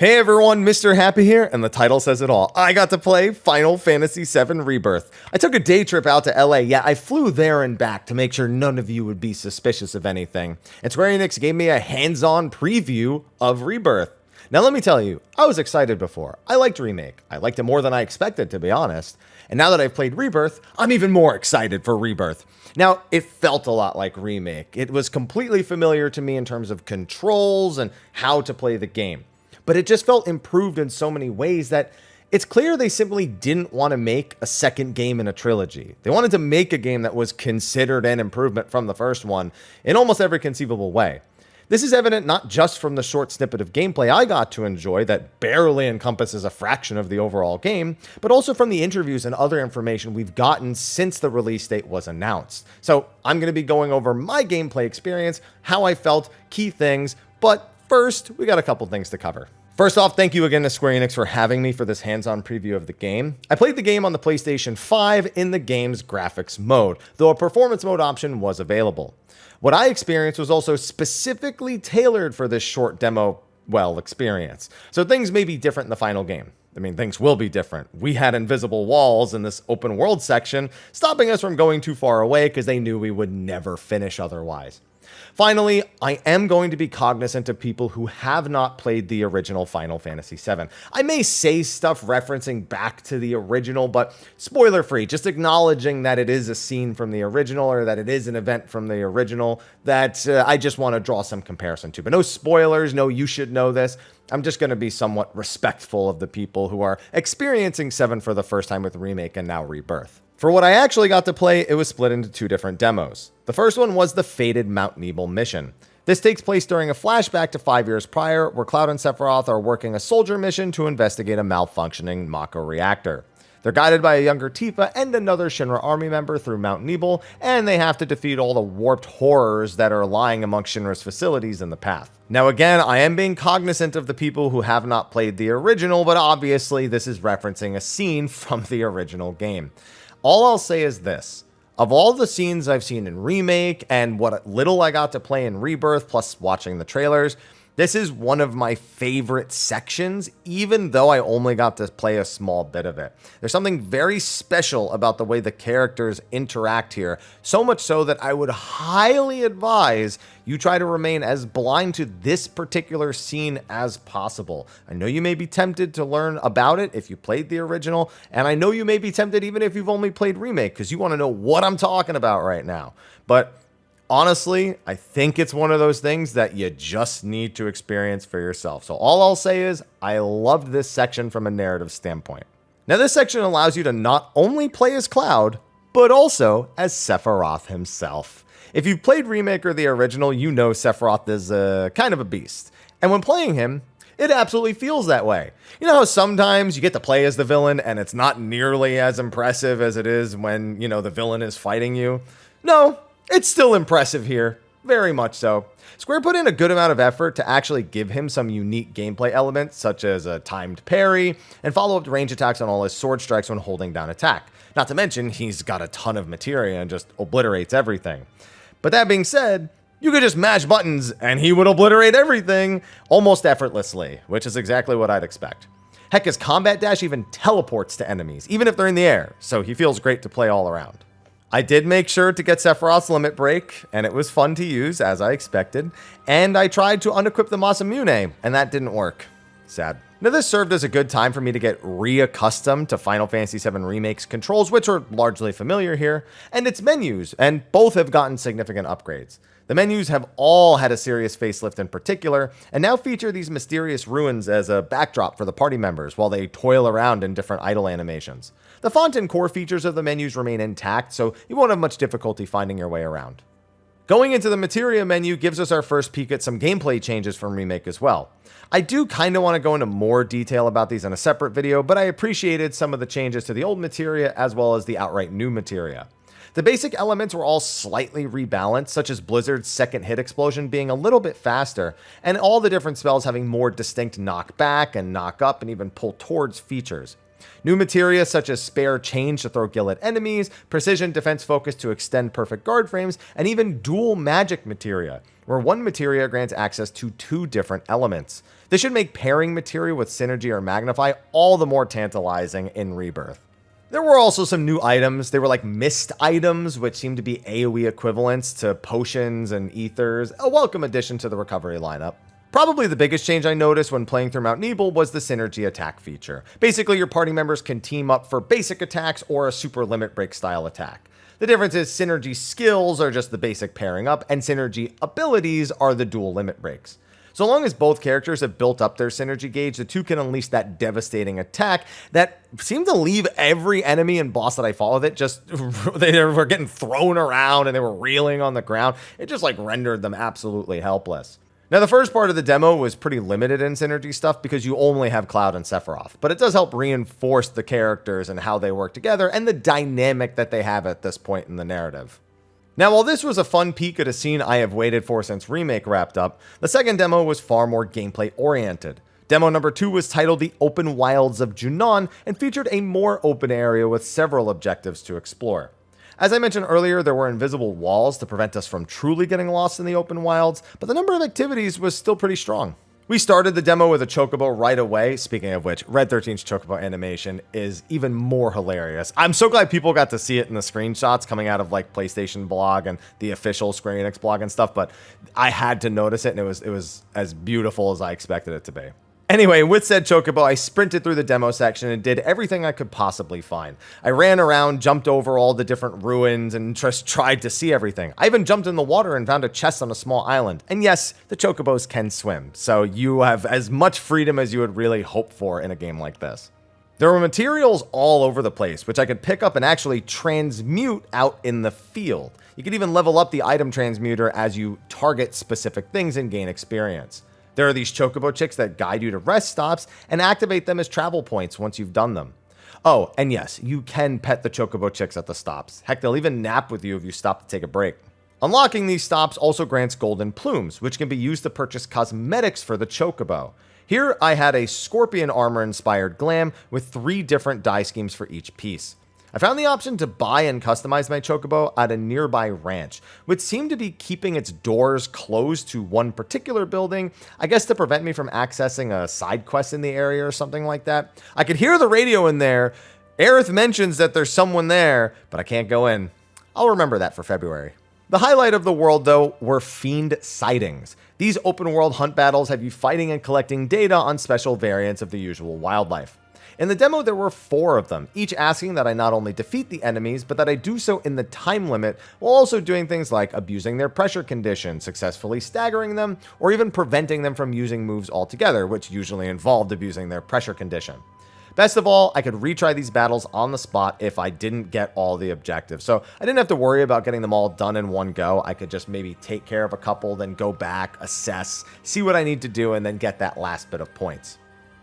Hey everyone, Mr. Happy here, and the title says it all. I got to play Final Fantasy VII Rebirth. I took a day trip out to LA. Yeah, I flew there and back to make sure none of you would be suspicious of anything. And Square Enix gave me a hands-on preview of Rebirth. Now let me tell you, I was excited before. I liked Remake. I liked it more than I expected, to be honest. And now that I've played Rebirth, I'm even more excited for Rebirth. Now, it felt a lot like Remake. It was completely familiar to me in terms of controls and how to play the game. But it just felt improved in so many ways that it's clear they simply didn't want to make a second game in a trilogy. They wanted to make a game that was considered an improvement from the first one in almost every conceivable way. This is evident not just from the short snippet of gameplay I got to enjoy that barely encompasses a fraction of the overall game, but also from the interviews and other information we've gotten since the release date was announced. So I'm going to be going over my gameplay experience, how I felt, key things, but first, we got a couple things to cover. First off, thank you again to Square Enix for having me for this hands-on preview of the game. I played the game on the PlayStation 5 in the game's graphics mode, though a performance mode option was available. What I experienced was also specifically tailored for this short demo, experience. So things may be different in the final game. I mean, things will be different. We had invisible walls in this open world section, stopping us from going too far away because they knew we would never finish otherwise. Finally, I am going to be cognizant of people who have not played the original Final Fantasy VII. I may say stuff referencing back to the original, but spoiler-free, just acknowledging that it is a scene from the original or that it is an event from the original that I just want to draw some comparison to. But no spoilers, no you should know this. I'm just going to be somewhat respectful of the people who are experiencing 7 for the first time with Remake and now Rebirth. For what I actually got to play, it was split into 2 different demos. The first one was the fated Mount Nebo mission. This takes place during a flashback to 5 years prior, where Cloud and Sephiroth are working a soldier mission to investigate a malfunctioning Mako reactor. They're guided by a younger Tifa and another Shinra army member through Mount Nebo, and they have to defeat all the warped horrors that are lying among Shinra's facilities in the path. Now again, I am being cognizant of the people who have not played the original, but obviously this is referencing a scene from the original game. All I'll say is this. Of all the scenes I've seen in Remake and what little I got to play in Rebirth, plus watching the trailers, this is one of my favorite sections, even though I only got to play a small bit of it. There's something very special about the way the characters interact here, so much so that I would highly advise you try to remain as blind to this particular scene as possible. I know you may be tempted to learn about it if you played the original, and I know you may be tempted even if you've only played Remake, because you want to know what I'm talking about right now. But honestly, I think it's one of those things that you just need to experience for yourself. So all I'll say is I loved this section from a narrative standpoint. Now this section allows you to not only play as Cloud, but also as Sephiroth himself. If you've played Remake or the original, you know Sephiroth is kind of a beast. And when playing him, it absolutely feels that way. You know how sometimes you get to play as the villain and it's not nearly as impressive as it is when, the villain is fighting you? No. It's still impressive here, very much so. Square put in a good amount of effort to actually give him some unique gameplay elements, such as a timed parry, and follow-up range attacks on all his sword strikes when holding down attack. Not to mention, he's got a ton of materia and just obliterates everything. But that being said, you could just mash buttons and he would obliterate everything almost effortlessly, which is exactly what I'd expect. Heck, his combat dash even teleports to enemies, even if they're in the air, so he feels great to play all around. I did make sure to get Sephiroth's limit break, and it was fun to use, as I expected, and I tried to unequip the Masamune, and that didn't work. Sad. Now this served as a good time for me to get reaccustomed to Final Fantasy VII Remake's controls, which are largely familiar here, and its menus, and both have gotten significant upgrades. The menus have all had a serious facelift in particular, and now feature these mysterious ruins as a backdrop for the party members while they toil around in different idle animations. The font and core features of the menus remain intact, so you won't have much difficulty finding your way around. Going into the Materia menu gives us our first peek at some gameplay changes from Remake as well. I do kind of want to go into more detail about these in a separate video, but I appreciated some of the changes to the old Materia as well as the outright new Materia. The basic elements were all slightly rebalanced, such as Blizzard's second hit explosion being a little bit faster, and all the different spells having more distinct knock back and knock up and even pull towards features. New materia such as spare change to throw gill at enemies, precision defense focus to extend perfect guard frames, and even dual magic materia, where one materia grants access to 2 different elements. This should make pairing materia with synergy or magnify all the more tantalizing in Rebirth. There were also some new items. They were like mist items, which seemed to be AoE equivalents to potions and ethers, a welcome addition to the recovery lineup. Probably the biggest change I noticed when playing through Mount Nebo was the synergy attack feature. Basically, your party members can team up for basic attacks or a super limit break style attack. The difference is synergy skills are just the basic pairing up, and synergy abilities are the dual limit breaks. So long as both characters have built up their synergy gauge, the two can unleash that devastating attack that seemed to leave every enemy and boss that I fought with it just, they were getting thrown around and they were reeling on the ground. It just like rendered them absolutely helpless. Now, the first part of the demo was pretty limited in synergy stuff because you only have Cloud and Sephiroth, but it does help reinforce the characters and how they work together and the dynamic that they have at this point in the narrative. Now, while this was a fun peek at a scene I have waited for since Remake wrapped up, the second demo was far more gameplay oriented. Demo number 2 was titled The Open Wilds of Junon and featured a more open area with several objectives to explore. As I mentioned earlier, there were invisible walls to prevent us from truly getting lost in the open wilds, but the number of activities was still pretty strong. We started the demo with a chocobo right away. Speaking of which, Red 13's chocobo animation is even more hilarious. I'm so glad people got to see it in the screenshots coming out of like PlayStation blog and the official Square Enix blog and stuff, but I had to notice it and it was as beautiful as I expected it to be. Anyway, with said chocobo, I sprinted through the demo section and did everything I could possibly find. I ran around, jumped over all the different ruins, and just tried to see everything. I even jumped in the water and found a chest on a small island. And yes, the chocobos can swim, so you have as much freedom as you would really hope for in a game like this. There were materials all over the place, which I could pick up and actually transmute out in the field. You could even level up the item transmuter as you target specific things and gain experience. There are these chocobo chicks that guide you to rest stops and activate them as travel points once you've done them. Oh, and yes, you can pet the chocobo chicks at the stops. Heck, they'll even nap with you if you stop to take a break. Unlocking these stops also grants golden plumes, which can be used to purchase cosmetics for the chocobo. Here, I had a scorpion armor inspired glam with 3 different dye schemes for each piece. I found the option to buy and customize my chocobo at a nearby ranch, which seemed to be keeping its doors closed to one particular building, I guess to prevent me from accessing a side quest in the area or something like that. I could hear the radio in there. Aerith mentions that there's someone there, but I can't go in. I'll remember that for February. The highlight of the world, though, were fiend sightings. These open world hunt battles have you fighting and collecting data on special variants of the usual wildlife. In the demo, there were 4 of them, each asking that I not only defeat the enemies, but that I do so in the time limit, while also doing things like abusing their pressure condition, successfully staggering them, or even preventing them from using moves altogether, which usually involved abusing their pressure condition. Best of all, I could retry these battles on the spot if I didn't get all the objectives, so I didn't have to worry about getting them all done in one go. I could just maybe take care of a couple, then go back, assess, see what I need to do, and then get that last bit of points.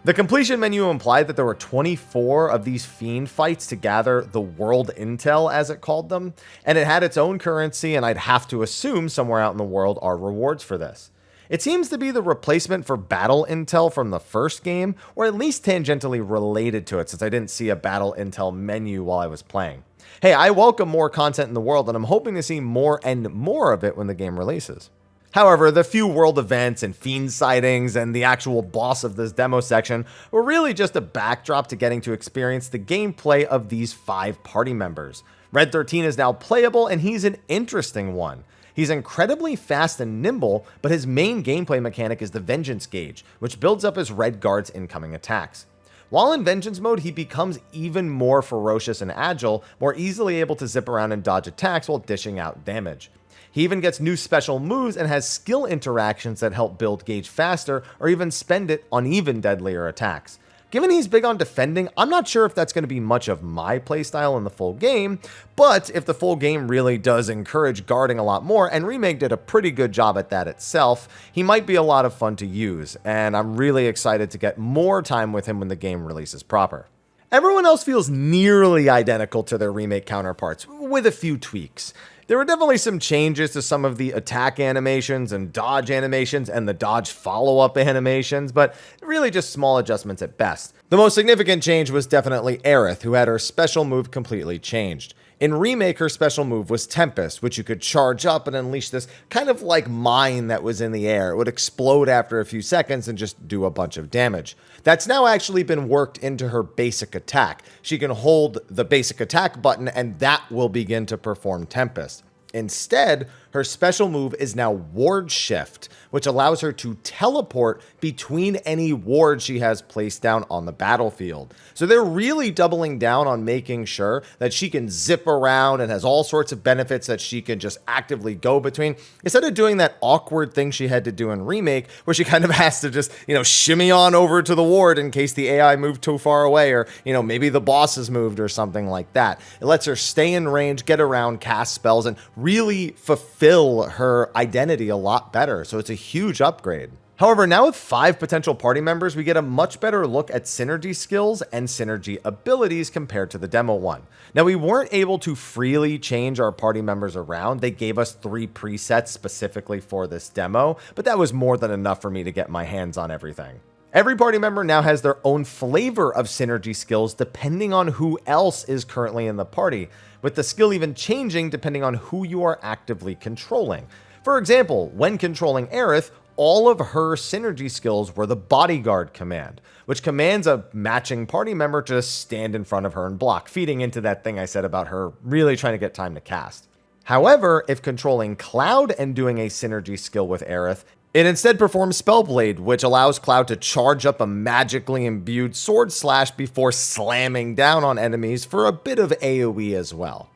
The completion menu implied that there were 24 of these fiend fights to gather the world intel, as it called them, and it had its own currency, and I'd have to assume somewhere out in the world are rewards for this. It seems to be the replacement for battle intel from the first game, or at least tangentially related to it, since I didn't see a battle intel menu while I was playing. Hey, I welcome more content in the world, and I'm hoping to see more and more of it when the game releases. However, the few world events and fiend sightings and the actual boss of this demo section were really just a backdrop to getting to experience the gameplay of these 5 party members. Red 13 is now playable, and he's an interesting one. He's incredibly fast and nimble, but his main gameplay mechanic is the Vengeance gauge, which builds up his Red Guard's incoming attacks. While in Vengeance mode, he becomes even more ferocious and agile, more easily able to zip around and dodge attacks while dishing out damage. He even gets new special moves and has skill interactions that help build gauge faster or even spend it on even deadlier attacks. Given he's big on defending, I'm not sure if that's going to be much of my playstyle in the full game, but if the full game really does encourage guarding a lot more, and Remake did a pretty good job at that itself, he might be a lot of fun to use, and I'm really excited to get more time with him when the game releases proper. Everyone else feels nearly identical to their Remake counterparts, with a few tweaks. There were definitely some changes to some of the attack animations and the dodge follow-up animations, but really just small adjustments at best. The most significant change was definitely Aerith, who had her special move completely changed. In Remake, her special move was Tempest, which you could charge up and unleash this kind of like mine that was in the air. It would explode after a few seconds and just do a bunch of damage. That's now actually been worked into her basic attack. She can hold the basic attack button and that will begin to perform Tempest. Instead, her special move is now Ward Shift, which allows her to teleport between any wards she has placed down on the battlefield. So they're really doubling down on making sure that she can zip around and has all sorts of benefits that she can just actively go between, instead of doing that awkward thing she had to do in Remake, where she kind of has to just, shimmy on over to the ward in case the AI moved too far away, or, maybe the boss has moved or something like that. It lets her stay in range, get around, cast spells, and really fulfill her identity a lot better, so it's a huge upgrade. However, now with 5 potential party members, we get a much better look at synergy skills and synergy abilities compared to the demo one. Now, we weren't able to freely change our party members around. They gave us 3 presets specifically for this demo, but that was more than enough for me to get my hands on everything. Every party member now has their own flavor of synergy skills depending on who else is currently in the party, with the skill even changing depending on who you are actively controlling. For example, when controlling Aerith, all of her synergy skills were the bodyguard command, which commands a matching party member to just stand in front of her and block, feeding into that thing I said about her really trying to get time to cast. However, if controlling Cloud and doing a synergy skill with Aerith, it instead performs Spellblade, which allows Cloud to charge up a magically imbued sword slash before slamming down on enemies for a bit of AoE as well.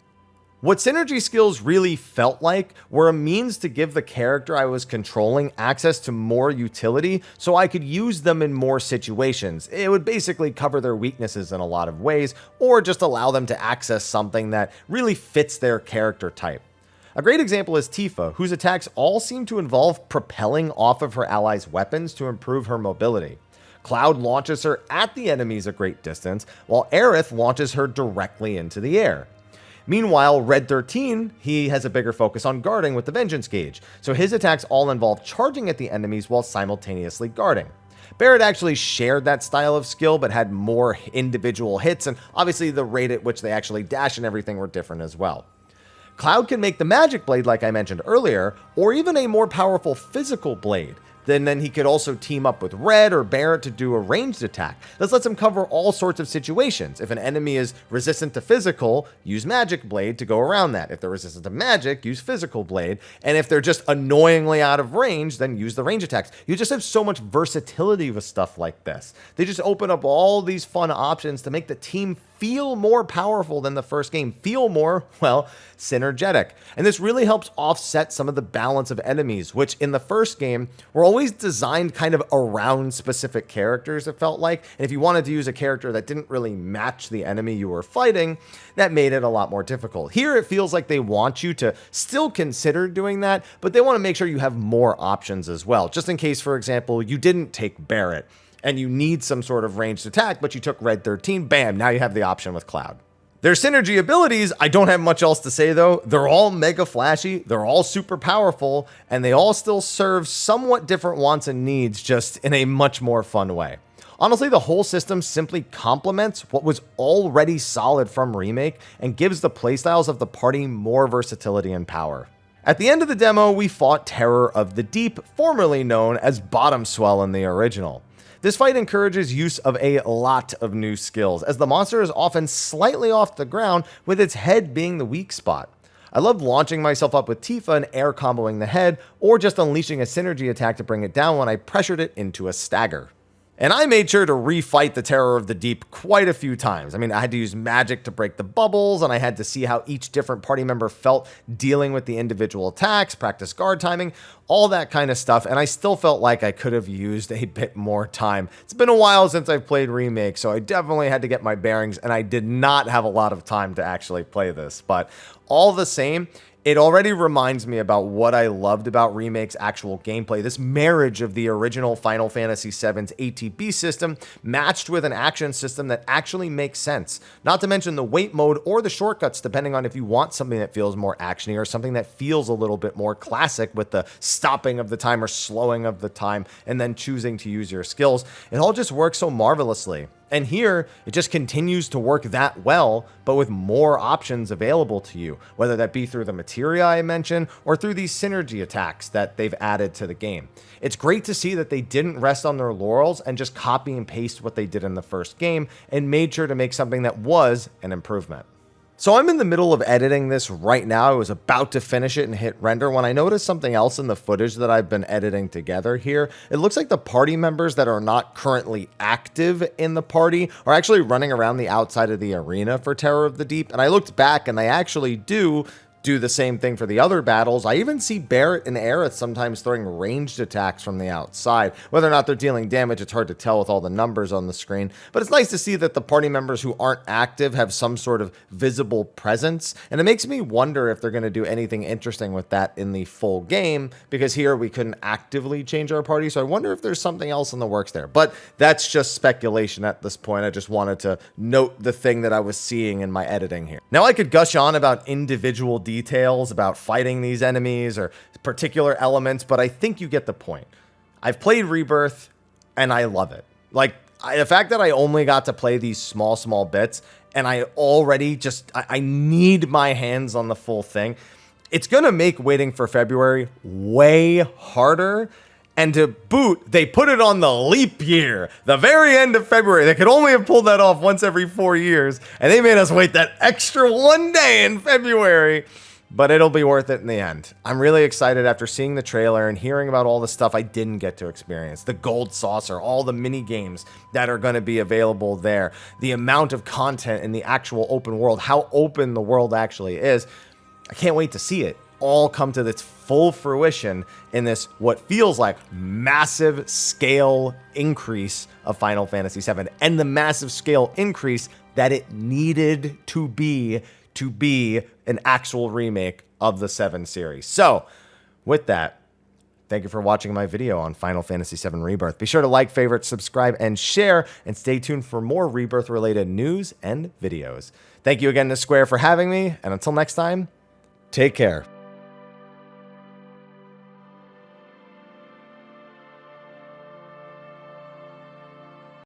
What synergy skills really felt like were a means to give the character I was controlling access to more utility so I could use them in more situations. It would basically cover their weaknesses in a lot of ways, or just allow them to access something that really fits their character type. A great example is Tifa, whose attacks all seem to involve propelling off of her allies' weapons to improve her mobility. Cloud launches her at the enemies a great distance, while Aerith launches her directly into the air. Meanwhile, Red 13, he has a bigger focus on guarding with the Vengeance Gauge, so his attacks all involve charging at the enemies while simultaneously guarding. Barrett actually shared that style of skill, but had more individual hits, and obviously the rate at which they actually dash and everything were different as well. Cloud can make the magic blade like I mentioned earlier, or even a more powerful physical blade. Then he could also team up with Red or Barrett to do a ranged attack. This lets him cover all sorts of situations. If an enemy is resistant to physical, use Magic Blade to go around that. If they're resistant to magic, use Physical Blade. And if they're just annoyingly out of range, then use the range attacks. You just have so much versatility with stuff like this. They just open up all these fun options to make the team feel more powerful than the first game, feel more, well, synergetic. And this really helps offset some of the balance of enemies, which in the first game were always designed kind of around specific characters, it felt like. And if you wanted to use a character that didn't really match the enemy you were fighting, that made it a lot more difficult. Here it feels like they want you to still consider doing that, but they want to make sure you have more options as well. Just in case, for example, you didn't take Barrett, and you need some sort of ranged attack, but you took Red 13, bam, now you have the option with Cloud. Their synergy abilities, I don't have much else to say though. They're all mega flashy, they're all super powerful, and they all still serve somewhat different wants and needs, just in a much more fun way. Honestly, the whole system simply complements what was already solid from Remake and gives the playstyles of the party more versatility and power. At the end of the demo, we fought Terror of the Deep, formerly known as Bottom Swell in the original. This fight encourages use of a lot of new skills, as the monster is often slightly off the ground, with its head being the weak spot. I love launching myself up with Tifa and air comboing the head, or just unleashing a synergy attack to bring it down when I pressured it into a stagger. And I made sure to refight the Terror of the Deep quite a few times. I mean, I had to use magic to break the bubbles, and I had to see how each different party member felt dealing with the individual attacks, practice guard timing, all that kind of stuff, and I still felt like I could have used a bit more time. It's been a while since I've played Remake, so I definitely had to get my bearings, and I did not have a lot of time to actually play this, but all the same, It already reminds me about what I loved about Remake's actual gameplay. This marriage of the original Final Fantasy VII's ATB system matched with an action system that actually makes sense. Not to mention the wait mode or the shortcuts, depending on if you want something that feels more actiony or something that feels a little bit more classic with the stopping of the time or slowing of the time and then choosing to use your skills. It all just works so marvelously. And here, it just continues to work that well, but with more options available to you, whether that be through the materia I mentioned or through these synergy attacks that they've added to the game. It's great to see that they didn't rest on their laurels and just copy and paste what they did in the first game and made sure to make something that was an improvement. So I'm in the middle of editing this right now. I was about to finish it and hit render when I noticed something else in the footage that I've been editing together here. It looks like the party members that are not currently active in the party are actually running around the outside of the arena for Terror of the Deep. And I looked back and they actually do the same thing for the other battles. I even see Barrett and Aerith sometimes throwing ranged attacks from the outside. Whether or not they're dealing damage, it's hard to tell with all the numbers on the screen. But it's nice to see that the party members who aren't active have some sort of visible presence. And it makes me wonder if they're going to do anything interesting with that in the full game, because here we couldn't actively change our party. So I wonder if there's something else in the works there. But that's just speculation at this point. I just wanted to note the thing that I was seeing in my editing here. Now I could gush on about individual details about fighting these enemies or particular elements, but I think you get the point. I've played Rebirth and I love it. Like, the fact that I only got to play these small bits and I already I need my hands on the full thing. It's going to make waiting for February way harder. And to boot, they put it on the leap year, the very end of February. They could only have pulled that off once every 4 years, and they made us wait that extra one day in February. But it'll be worth it in the end. I'm really excited after seeing the trailer and hearing about all the stuff I didn't get to experience. The Gold Saucer, all the mini games that are going to be available there, the amount of content in the actual open world, how open the world actually is. I can't wait to see it all come to its full fruition in this what feels like massive scale increase of Final Fantasy VII, and the massive scale increase that it needed to be an actual remake of the 7 series. So with that, thank you for watching my video on Final Fantasy VII Rebirth. Be sure to like, favorite, subscribe, and share, and stay tuned for more Rebirth related news and videos. Thank you again to Square for having me, and until next time, take care.